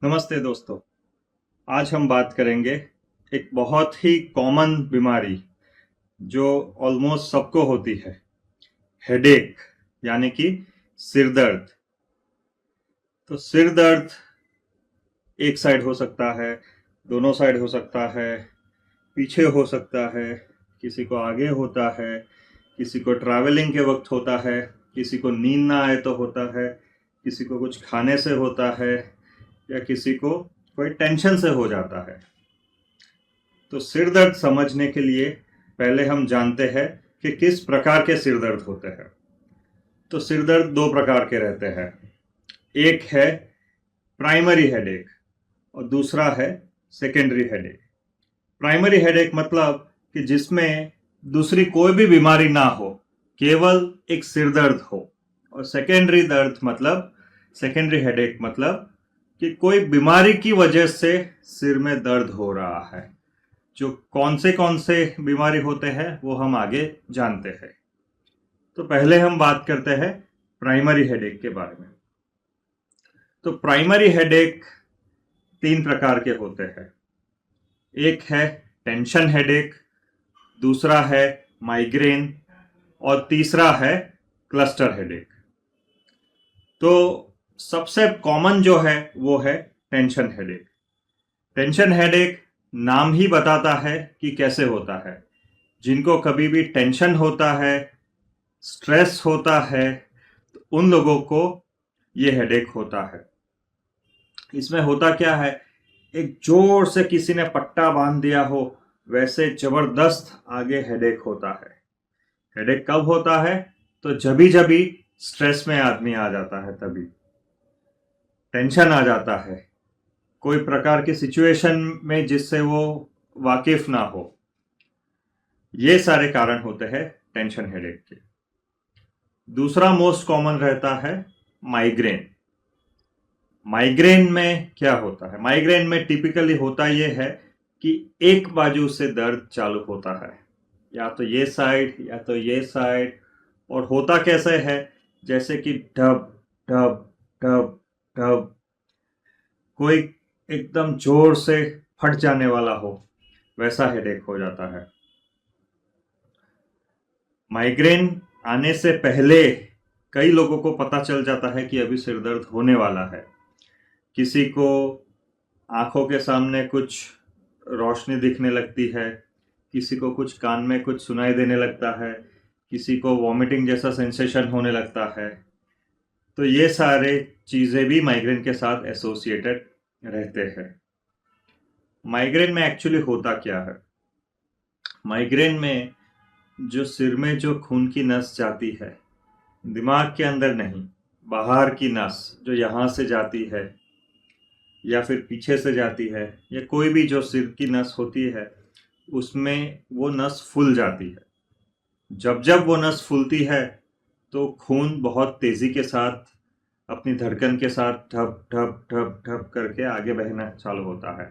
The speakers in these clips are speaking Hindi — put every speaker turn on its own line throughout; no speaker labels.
नमस्ते दोस्तों। आज हम बात करेंगे एक बहुत ही कॉमन बीमारी जो ऑलमोस्ट सबको होती है, हेडेक यानी कि सिर दर्द। तो सिर दर्द एक साइड हो सकता है, दोनों साइड हो सकता है, पीछे हो सकता है, किसी को आगे होता है, किसी को ट्रैवलिंग के वक्त होता है, किसी को नींद ना आए तो होता है, किसी को कुछ खाने से होता है या किसी को कोई टेंशन से हो जाता है। तो सिर दर्द समझने के लिए पहले हम जानते हैं कि किस प्रकार के सिर दर्द होते हैं। तो सिर दर्द दो प्रकार के रहते हैं, एक है प्राइमरी हेडेक और दूसरा है सेकेंडरी हेडेक। प्राइमरी हेडेक मतलब कि जिसमें दूसरी कोई भी बीमारी ना हो, केवल एक सिर दर्द हो। और सेकेंडरी हेडेक मतलब कि कोई बीमारी की वजह से सिर में दर्द हो रहा है। जो कौन से बीमारी होते हैं वो हम आगे जानते हैं। तो पहले हम बात करते हैं प्राइमरी हेडेक के बारे में। तो प्राइमरी हेडेक तीन प्रकार के होते हैं। एक है टेंशन हेडेक, दूसरा है माइग्रेन और तीसरा है क्लस्टर हेडेक। तो सबसे कॉमन जो है वो है टेंशन हेडेक। टेंशन हेडेक नाम ही बताता है कि कैसे होता है। जिनको कभी भी टेंशन होता है, स्ट्रेस होता है, तो उन लोगों को ये हेडेक होता है। इसमें होता क्या है, एक जोर से किसी ने पट्टा बांध दिया हो वैसे जबरदस्त आगे हेडेक होता है। हेडेक कब होता है? तो जभी जभी स्ट्रेस में आदमी आ जाता है, तभी टेंशन आ जाता है, कोई प्रकार की सिचुएशन में जिससे वो वाकिफ ना हो। ये सारे कारण होते हैं टेंशन हेडेक के। दूसरा मोस्ट कॉमन रहता है माइग्रेन। माइग्रेन में क्या होता है? माइग्रेन में टिपिकली होता यह है कि एक बाजू से दर्द चालू होता है, या तो ये साइड या तो ये साइड। और होता कैसे है, जैसे कि ढब ढब ढब ढब, कोई एकदम जोर से फट जाने वाला हो, वैसा हेडेक हो जाता है। माइग्रेन आने से पहले कई लोगों को पता चल जाता है कि अभी सिर दर्द होने वाला है। किसी को आंखों के सामने कुछ रोशनी दिखने लगती है, किसी को कुछ कान में कुछ सुनाई देने लगता है, किसी को वॉमिटिंग जैसा सेंसेशन होने लगता है। तो ये सारे चीज़ें भी माइग्रेन के साथ एसोसिएटेड रहते हैं। माइग्रेन में एक्चुअली होता क्या है? माइग्रेन में जो सिर में जो खून की नस जाती है, दिमाग के अंदर नहीं, बाहर की नस जो यहाँ से जाती है या फिर पीछे से जाती है, या कोई भी जो सिर की नस होती है, उसमें वो नस फूल जाती है। जब जब वो नस फूलती है तो खून बहुत तेजी के साथ अपनी धड़कन के साथ ठप ठप ठप ठप करके आगे बहना चालू होता है।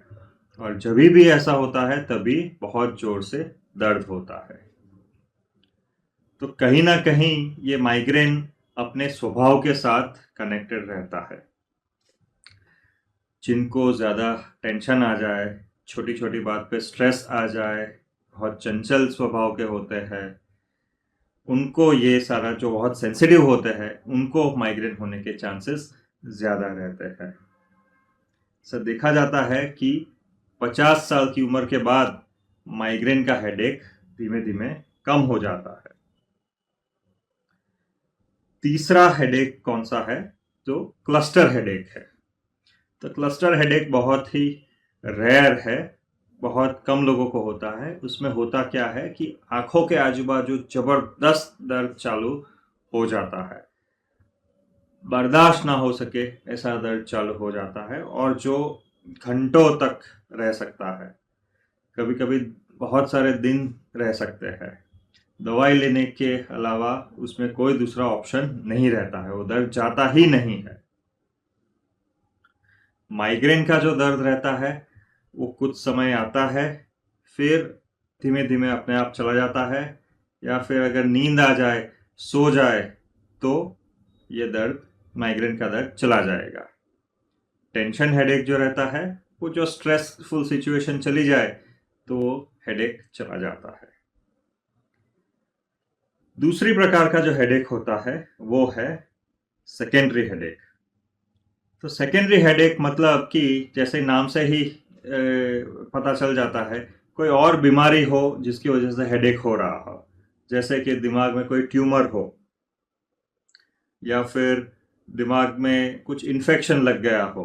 और जब भी ऐसा होता है तभी बहुत जोर से दर्द होता है। तो कहीं ना कहीं ये माइग्रेन अपने स्वभाव के साथ कनेक्टेड रहता है। जिनको ज़्यादा टेंशन आ जाए, छोटी छोटी बात पे स्ट्रेस आ जाए, बहुत चंचल स्वभाव के होते हैं, उनको ये सारा, जो बहुत सेंसिटिव होते हैं, उनको माइग्रेन होने के चांसेस ज़्यादा रहते हैं। सर देखा जाता है कि 50 साल की उम्र के बाद माइग्रेन का हेडेक धीमे धीमे कम हो जाता है। तीसरा हेडेक कौन सा है? जो क्लस्टर हेडेक है। तो क्लस्टर हेडेक बहुत ही रेयर है, बहुत कम लोगों को होता है। उसमें होता क्या है कि आंखों के आजू बाजू जबरदस्त दर्द चालू हो जाता है, बर्दाश्त ना हो सके ऐसा दर्द चालू हो जाता है, और जो घंटों तक रह सकता है, कभी कभी बहुत सारे दिन रह सकते हैं। दवाई लेने के अलावा उसमें कोई दूसरा ऑप्शन नहीं रहता है, वो दर्द जाता ही नहीं है। माइग्रेन का जो दर्द रहता है वो कुछ समय आता है, फिर धीमे धीमे अपने आप चला जाता है, या फिर अगर नींद आ जाए, सो जाए, तो ये दर्द, माइग्रेन का दर्द चला जाएगा। टेंशन हेडेक जो रहता है, वो जो स्ट्रेसफुल सिचुएशन चली जाए तो हेडेक चला जाता है। दूसरी प्रकार का जो हेडेक होता है वो है सेकेंडरी हेडेक। तो सेकेंडरी हेडेक मतलब कि जैसे नाम से ही पता चल जाता है, कोई और बीमारी हो जिसकी वजह से हेडेक हो रहा हो, जैसे कि दिमाग में कोई ट्यूमर हो, या फिर दिमाग में कुछ इन्फेक्शन लग गया हो,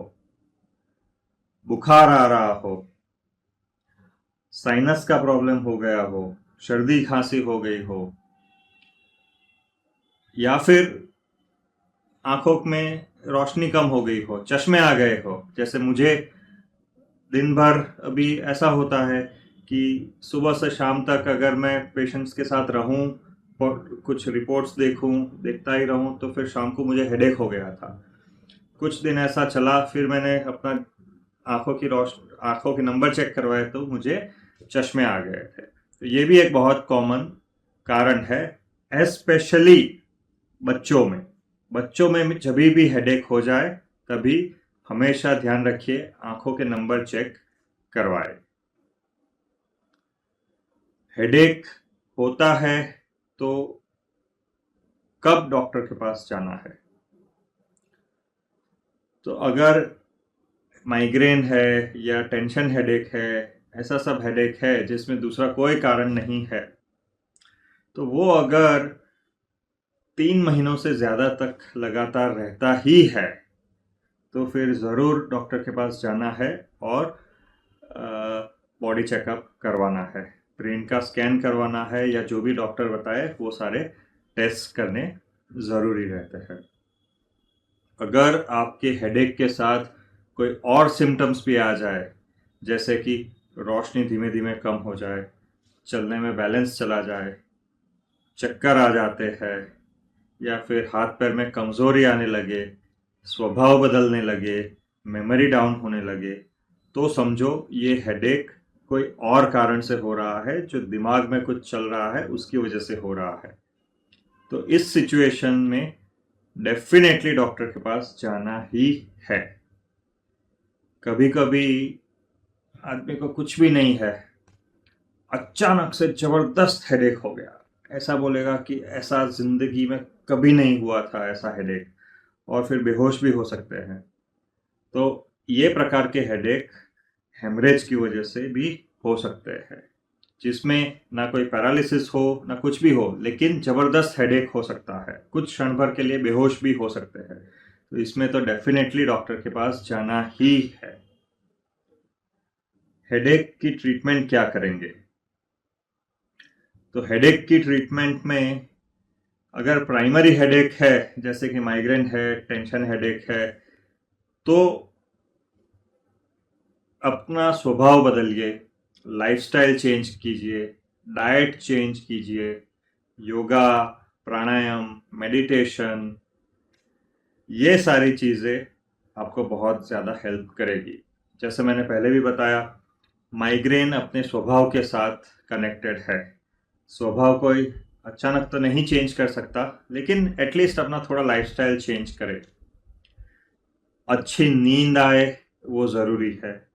बुखार आ रहा हो, साइनस का प्रॉब्लम हो गया हो, सर्दी खांसी हो गई हो, या फिर आंखों में रोशनी कम हो गई हो, चश्मे आ गए हो। जैसे मुझे दिन भर अभी ऐसा होता है कि सुबह से शाम तक अगर मैं पेशेंट्स के साथ रहूं और कुछ रिपोर्ट्स देखता ही रहूं, तो फिर शाम को मुझे हेडेक हो गया था। कुछ दिन ऐसा चला, फिर मैंने अपना आंखों के नंबर चेक करवाए तो मुझे चश्मे आ गए थे। तो ये भी एक बहुत कॉमन कारण है, एस्पेशली बच्चों में जब भी हेडेक हो जाए तभी हमेशा ध्यान रखिए, आंखों के नंबर चेक करवाए। हेडेक होता है तो कब डॉक्टर के पास जाना है? तो अगर माइग्रेन है या टेंशन हेडेक है, ऐसा सब हेडेक है जिसमें दूसरा कोई कारण नहीं है, तो वो अगर 3 महीनों से ज़्यादा तक लगातार रहता ही है तो फिर ज़रूर डॉक्टर के पास जाना है और बॉडी चेकअप करवाना है, ब्रेन का स्कैन करवाना है, या जो भी डॉक्टर बताए वो सारे टेस्ट करने ज़रूरी रहते हैं। अगर आपके हेडेक के साथ कोई और सिम्टम्स भी आ जाए, जैसे कि रोशनी धीमे धीमे कम हो जाए, चलने में बैलेंस चला जाए, चक्कर आ जाते हैं, या फिर हाथ पैर में कमज़ोरी आने लगे, स्वभाव बदलने लगे, मेमोरी डाउन होने लगे, तो समझो ये हेडेक कोई और कारण से हो रहा है, जो दिमाग में कुछ चल रहा है उसकी वजह से हो रहा है। तो इस सिचुएशन में डेफिनेटली डॉक्टर के पास जाना ही है। कभी कभी आदमी को कुछ भी नहीं है, अचानक से जबरदस्त हेडेक हो गया, ऐसा बोलेगा कि ऐसा जिंदगी में कभी नहीं हुआ था ऐसा हेडेक, और फिर बेहोश भी हो सकते हैं। तो ये प्रकार के हेडेक हेमरेज की वजह से भी हो सकते हैं, जिसमें ना कोई पैरालिसिस हो ना कुछ भी हो, लेकिन जबरदस्त हेडेक हो सकता है, कुछ क्षण भर के लिए बेहोश भी हो सकते हैं। तो इसमें तो डेफिनेटली डॉक्टर के पास जाना ही है। हेडेक की ट्रीटमेंट क्या करेंगे? तो हेडेक की ट्रीटमेंट में अगर प्राइमरी हेडेक है, जैसे कि माइग्रेन है, टेंशन हेडेक है, तो अपना स्वभाव बदलिए, लाइफस्टाइल चेंज कीजिए, डाइट चेंज कीजिए, योगा, प्राणायाम, मेडिटेशन, ये सारी चीज़ें आपको बहुत ज़्यादा हेल्प करेगी। जैसे मैंने पहले भी बताया, माइग्रेन अपने स्वभाव के साथ कनेक्टेड है। स्वभाव कोई अचानक तो नहीं चेंज कर सकता, लेकिन एटलीस्ट अपना थोड़ा लाइफस्टाइल चेंज करे। अच्छी नींद आए वो ज़रूरी है।